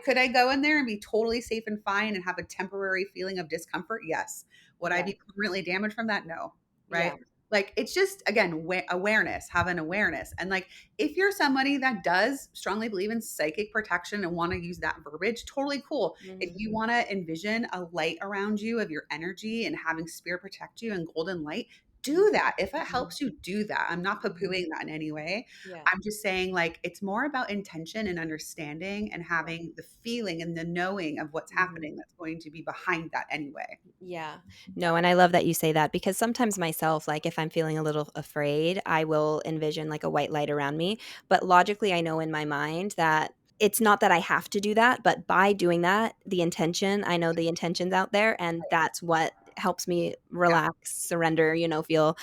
Could I go in there and be totally safe and fine and have a temporary feeling of discomfort? Yes. Would I Yeah. be permanently damaged from that? No. Right? Yeah. Like it's just again awareness, have an awareness. And like if you're somebody that does strongly believe in psychic protection and want to use that verbiage, totally cool. If Mhm. you want to envision a light around you of your energy and having spirit protect you and golden light, do that. If it Mhm. helps you, do that. I'm not Mhm. poo-pooing that in any way. Yeah. I'm just saying, like, it's more about intention and understanding and Yeah. having the feeling and the knowing of what's Mhm. happening that's going to be behind that anyway. Yeah. No, and I love that you say that because sometimes myself, like if I'm feeling a little afraid, I will envision like a white light around me. But logically, I know in my mind that it's not that I have to do that, but by doing that, I know the intention's out there, and that's what helps me Yeah. relax, surrender, feel,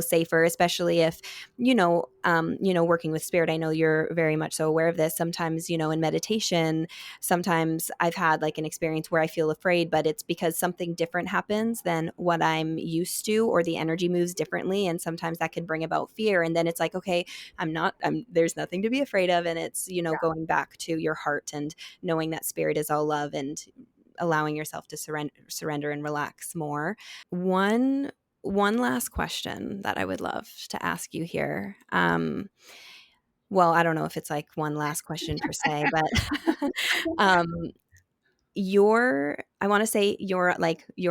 safer, especially if, working with spirit. I know you're very much so aware of this. Sometimes, in meditation, sometimes I've had like an experience where I feel afraid, but it's because something different happens than what I'm used to, or the energy moves differently. And sometimes that could bring about fear. And then it's like, okay, there's nothing to be afraid of. And it's, going back to your heart and knowing that spirit is all love and allowing yourself to surrender and relax more. One, one last question that I would love to ask you here. Well, I don't know if it's like one last question per se, but um, I want to say you're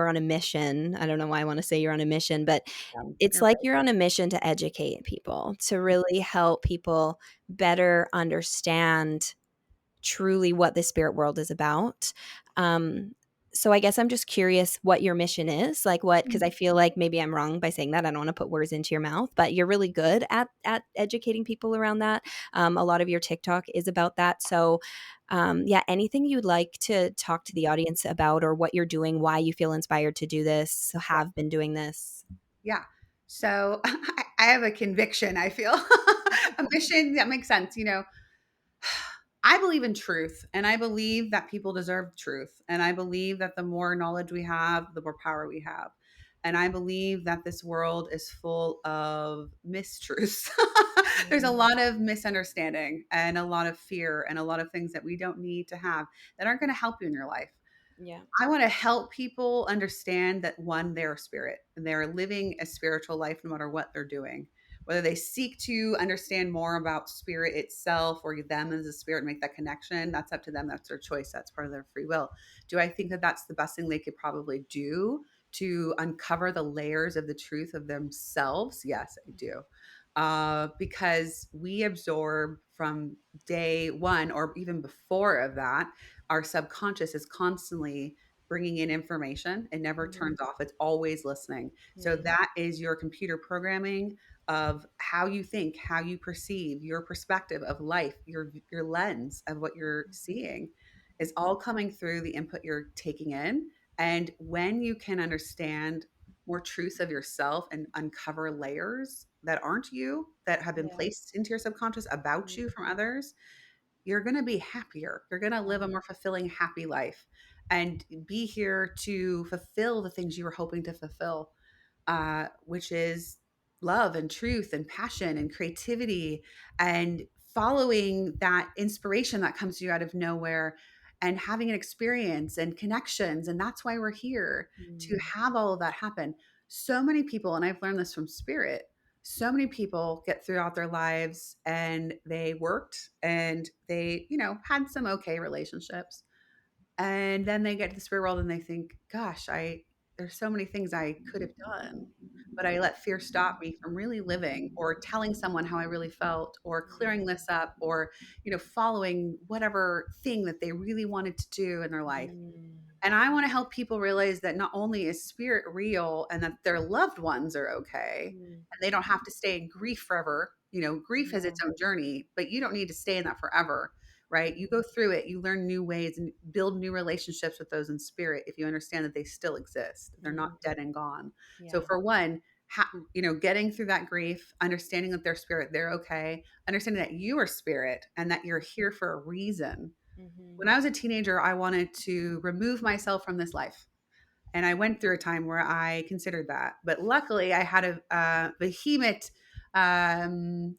on a mission. I don't know why I want to say you're on a mission, but it's You're like you're on a mission to educate people, to really help people better understand truly what the spirit world is about. Um, so I guess I'm just curious what your mission is, like what, because I feel like maybe I'm wrong by saying that. I don't want to put words into your mouth, but you're really good at educating people around that. A lot of your TikTok is about that. So, yeah, anything you'd like to talk to the audience about, or what you're doing, why you feel inspired to do this, right. have been doing this. Yeah. So I have a conviction, I feel a mission that makes sense. I believe in truth and I believe that people deserve truth. And I believe that the more knowledge we have, the more power we have. And I believe that this world is full of mistruths. There's a Mm. lot of misunderstanding and a lot of fear and a lot of things that we don't need to have that aren't going to help you in your life. Yeah. I want to help people understand that one, they're a spirit and they're living a spiritual life no matter what they're doing. Whether they seek to understand more about spirit itself or them as a spirit and make that connection, that's up to them. That's their choice. That's part of their free will. Do I think that that's the best thing they could probably do to uncover the layers of the truth of themselves? Yes, I do. Because we absorb from day one or even before of that, our subconscious is constantly bringing in information. It never Mhm. turns off. It's always listening. So Mm. that is your computer programming of how you think, how you perceive, your perspective of life, your lens of what you're seeing is all coming through the input you're taking in. And when you can understand more truths of yourself and uncover layers that aren't you, that have been Yeah. placed into your subconscious about Mm. you from others, you're going to be happier. You're going to live a more fulfilling, happy life and be here to fulfill the things you were hoping to fulfill, which is love and truth and passion and creativity and following that inspiration that comes to you out of nowhere and having an experience and connections. And that's why we're here to Mm. have all of that happen. So many people, and I've learned this from spirit, so many people get throughout their lives and they worked and they, had some okay relationships. And then they get to the spirit world and they think, gosh, there's so many things I could have done, but I let fear stop me from really living or telling someone how I really felt or clearing this up or, following whatever thing that they really wanted to do in their life. And I want to help people realize that not only is spirit real and that their loved ones are okay and they don't have to stay in grief forever. Grief has its own journey, but you don't need to stay in that forever, right? You go through it, you learn new ways and build new relationships with those in spirit if you understand that they still exist. They're not dead and gone. So Yeah. for one, getting through that grief, understanding that they're spirit, they're okay, understanding that you are spirit and that you're here for a reason. Mm-hmm. When I was a teenager, I wanted to remove myself from this life. And I went through a time where I considered that. But luckily, I had a vehement um,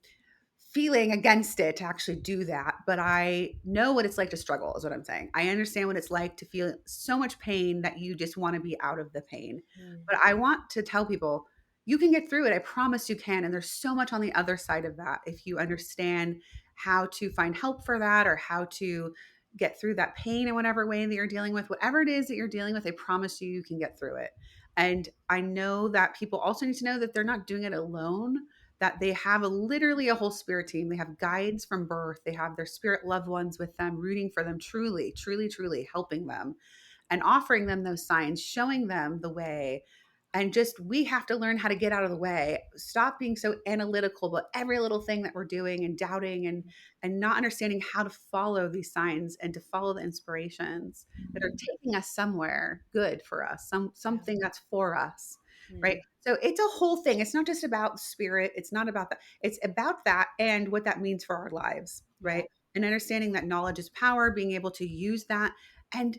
feeling against it to actually do that. But I know what it's like to struggle, is what I'm saying. I understand what it's like to feel so much pain that you just want to be out of the pain. But I want to tell people, you can get through it. I promise you can. And there's so much on the other side of that. If you understand how to find help for that or how to get through that pain in whatever way that you're dealing with, whatever it is that you're dealing with, I promise you, you can get through it. And I know that people also need to know that they're not doing it alone, that they have literally a whole spirit team. They have guides from birth. They have their spirit loved ones with them, rooting for them, truly, truly, truly helping them and offering them those signs, showing them the way. And just we have to learn how to get out of the way, stop being so analytical about every little thing that we're doing and doubting and not understanding how to follow these signs and to follow the inspirations that are taking us somewhere good for us, something that's for us. Right. So it's a whole thing. It's not just about spirit. It's not about that. It's about that and what that means for our lives. Yeah. Right. And understanding that knowledge is power, being able to use that and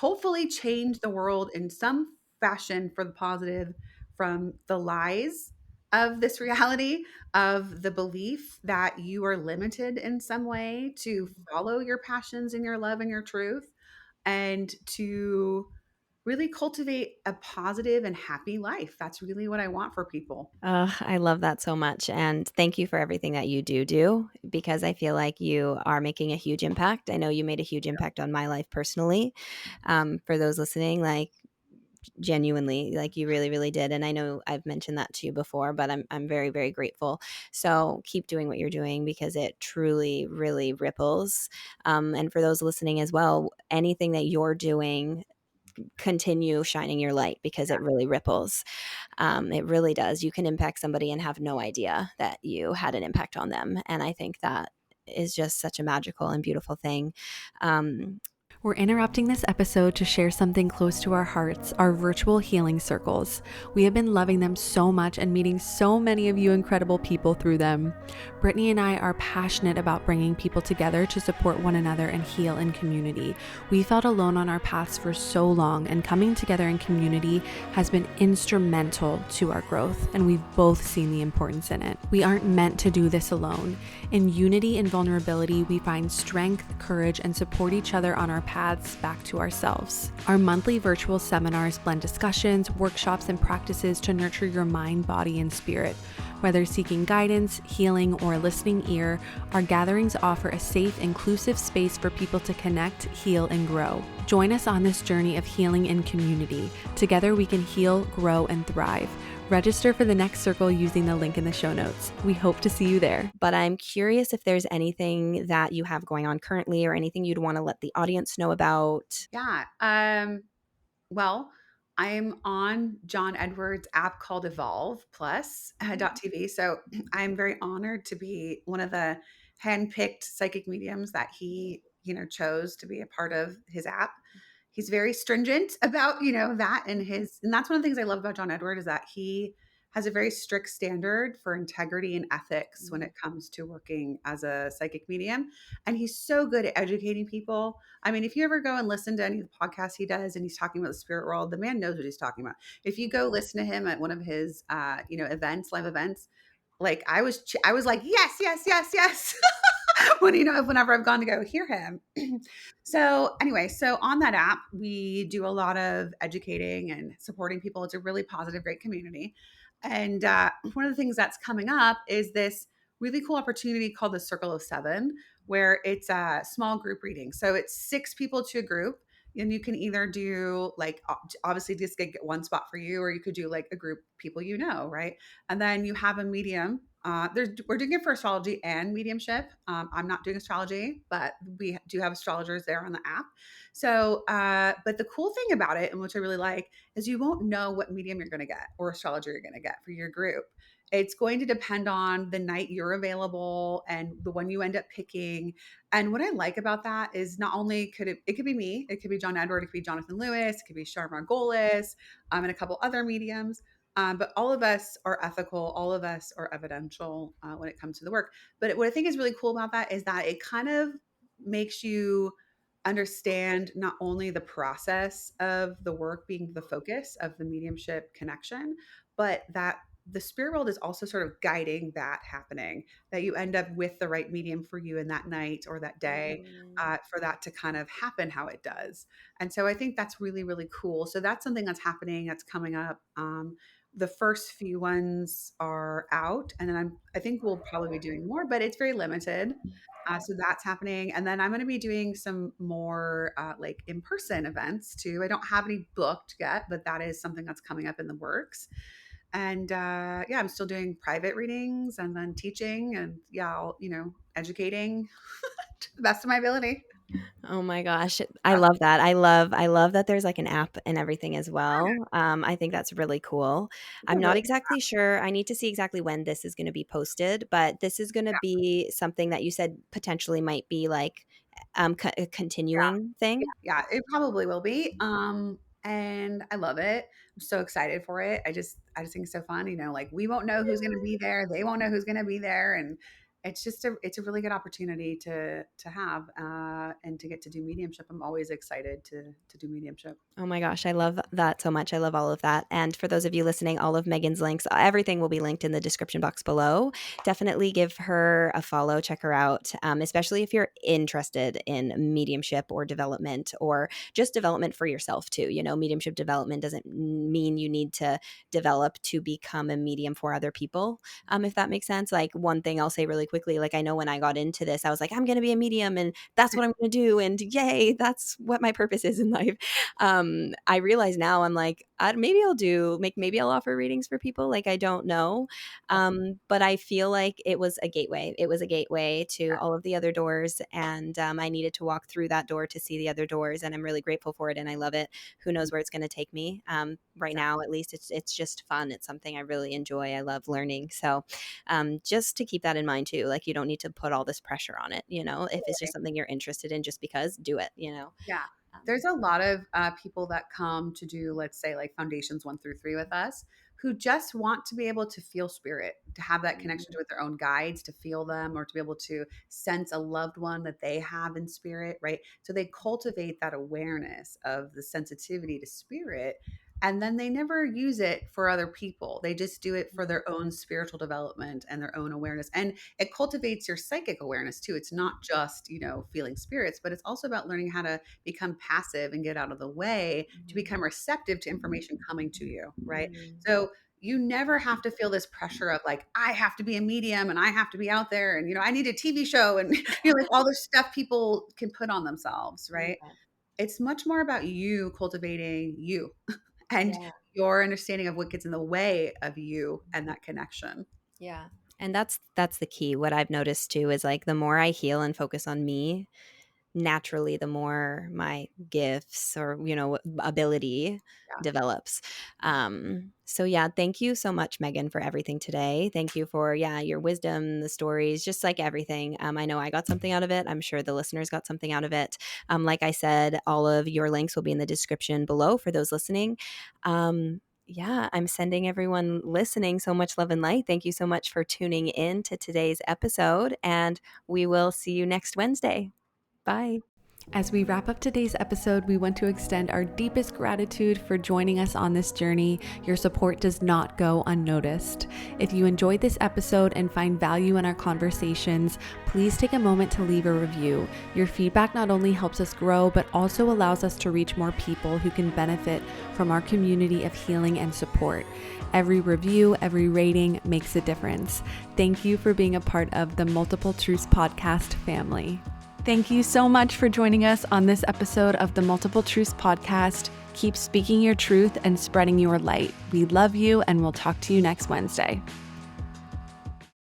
hopefully change the world in some fashion for the positive from the lies of this reality of the belief that you are limited in some way to follow your passions and your love and your truth and to really cultivate a positive and happy life. That's really what I want for people. I love that so much. And thank you for everything that you do because I feel like you are making a huge impact. I know you made a huge impact on my life personally. For those listening, like genuinely, like you really, really did. And I know I've mentioned that to you before, but I'm very, very grateful. So keep doing what you're doing because it truly, really ripples. And for those listening as well, anything that you're doing, continue shining your light because it really ripples. It really does. You can impact somebody and have no idea that you had an impact on them. And I think that is just such a magical and beautiful thing. We're interrupting this episode to share something close to our hearts, our virtual healing circles. We have been loving them so much and meeting so many of you incredible people through them. Brittany and I are passionate about bringing people together to support one another and heal in community. We felt alone on our paths for so long, and coming together in community has been instrumental to our growth, and we've both seen the importance in it. We aren't meant to do this alone. In unity and vulnerability, we find strength, courage, and support each other on our paths back to ourselves. Our monthly virtual seminars blend discussions, workshops, and practices to nurture your mind, body, and spirit. Whether seeking guidance, healing, or a listening ear, our gatherings offer a safe, inclusive space for people to connect, heal, and grow. Join us on this journey of healing in community. Together we can heal, grow, and thrive. Register for the next circle using the link in the show notes. We hope to see you there. But I'm curious if there's anything that you have going on currently or anything you'd want to let the audience know about. Yeah. Well, I'm on John Edwards' app called Evolve Plus .tv. So I'm very honored to be one of the handpicked psychic mediums that he, chose to be a part of his app. He's very stringent about, that and that's one of the things I love about John Edward is that he has a very strict standard for integrity and ethics when it comes to working as a psychic medium. And he's so good at educating people. I mean, if you ever go and listen to any of the podcasts he does and he's talking about the spirit world, the man knows what he's talking about. If you go listen to him at one of his, events, live events, like I was like, yes, yes, yes, yes. Whenever I've gone to go hear him. So anyway, so on that app, we do a lot of educating and supporting people. It's a really positive, great community. And one of the things that's coming up is this really cool opportunity called the Circle of Seven, where it's a small group reading. So it's 6 people to a group. And you can either do like obviously just get one spot for you, or you could do like a group of people you know, right? And then you have a medium. We're doing it for astrology and mediumship. I'm not doing astrology, but we do have astrologers there on the app. So, but the cool thing about it, and which I really like, is you won't know what medium you're going to get or astrologer you're going to get for your group. It's going to depend on the night you're available and the one you end up picking. And what I like about that is not only it could be me, it could be John Edward, it could be Jonathan Lewis, it could be Shar Margolis, and a couple other mediums. But all of us are ethical, all of us are evidential when it comes to the work. But what I think is really cool about that is that it kind of makes you understand not only the process of the work being the focus of the mediumship connection, but that the spirit world is also sort of guiding that happening, that you end up with the right medium for you in that night or that day, for that to kind of happen how it does. And so I think that's really, really cool. So that's something that's happening, that's coming up. The first few ones are out, and then I think we'll probably be doing more, but it's very limited. So that's happening. And then I'm going to be doing some more like in person events too. I don't have any booked yet, but that is something that's coming up in the works. And yeah, I'm still doing private readings and then teaching and yeah, educating to the best of my ability. Oh my gosh, I love that. I love that there's like an app and everything as well. I think that's really cool. It's a I'm not really exactly sure. I need to see exactly when this is going to be posted, but this is going to be something that you said potentially might be like a yeah, continuing thing. yeah, it probably will be. And I love it. I'm so excited for it. I just think it's so fun. Like we won't know who's going to be there. They won't know who's going to be there, and it's a really good opportunity to have and to get to do mediumship. I'm always excited to do mediumship. Oh my gosh, I love that so much. I love all of that. And for those of you listening, all of Megan's links, everything will be linked in the description box below. Definitely give her a follow, check her out, especially if you're interested in mediumship or development or just development for yourself too. Mediumship development doesn't mean you need to develop to become a medium for other people, if that makes sense. Like one thing I'll say really quickly, like I know when I got into this, I was like, I'm going to be a medium and that's what I'm going to do. And yay, that's what my purpose is in life. I realize now I'm like, maybe I'll offer readings for people. Like, I don't know. But I feel like it was a gateway. It was a gateway to all of the other doors. And I needed to walk through that door to see the other doors. And I'm really grateful for it. And I love it. Who knows where it's going to take me? Right now, at least it's just fun. It's something I really enjoy. I love learning. So just to keep that in mind too, like you don't need to put all this pressure on it. If it's just something you're interested in, just because, do it. Yeah. Um, There's a lot of people that come to do, let's say, like foundations 1 through 3 with us, who just want to be able to feel spirit, to have that connection with their own guides, to feel them, or to be able to sense a loved one that they have in spirit, right? So they cultivate that awareness of the sensitivity to spirit. And then they never use it for other people. They just do it for their own spiritual development and their own awareness. And it cultivates your psychic awareness too. It's not just, feeling spirits, but it's also about learning how to become passive and get out of the way to become receptive to information coming to you, right? So you never have to feel this pressure of like, I have to be a medium and I have to be out there and, I need a TV show and, like all the stuff people can put on themselves, right? Yeah. It's much more about you cultivating you and Yeah. your understanding of what gets in the way of you and that connection. Yeah. And that's the key. What I've noticed too is like the more I heal and focus on me, naturally the more my gifts or ability Yeah. develops. So yeah, thank you so much, Megan, for everything today. Thank you for your wisdom, the stories, just like everything. I know I got something out of it. I'm sure the listeners got something out of it. Like I said, all of your links will be in the description below for those listening. Yeah, I'm sending everyone listening so much love and light. Thank you so much for tuning in to today's episode, and we will see you next Wednesday. Bye. As we wrap up today's episode, we want to extend our deepest gratitude for joining us on this journey. Your support does not go unnoticed. If you enjoyed this episode and find value in our conversations, please take a moment to leave a review. Your feedback not only helps us grow, but also allows us to reach more people who can benefit from our community of healing and support. Every review, every rating makes a difference. Thank you for being a part of the Multiple Truths podcast family. Thank you so much for joining us on this episode of the Multiple Truths podcast. Keep speaking your truth and spreading your light. We love you, and we'll talk to you next Wednesday.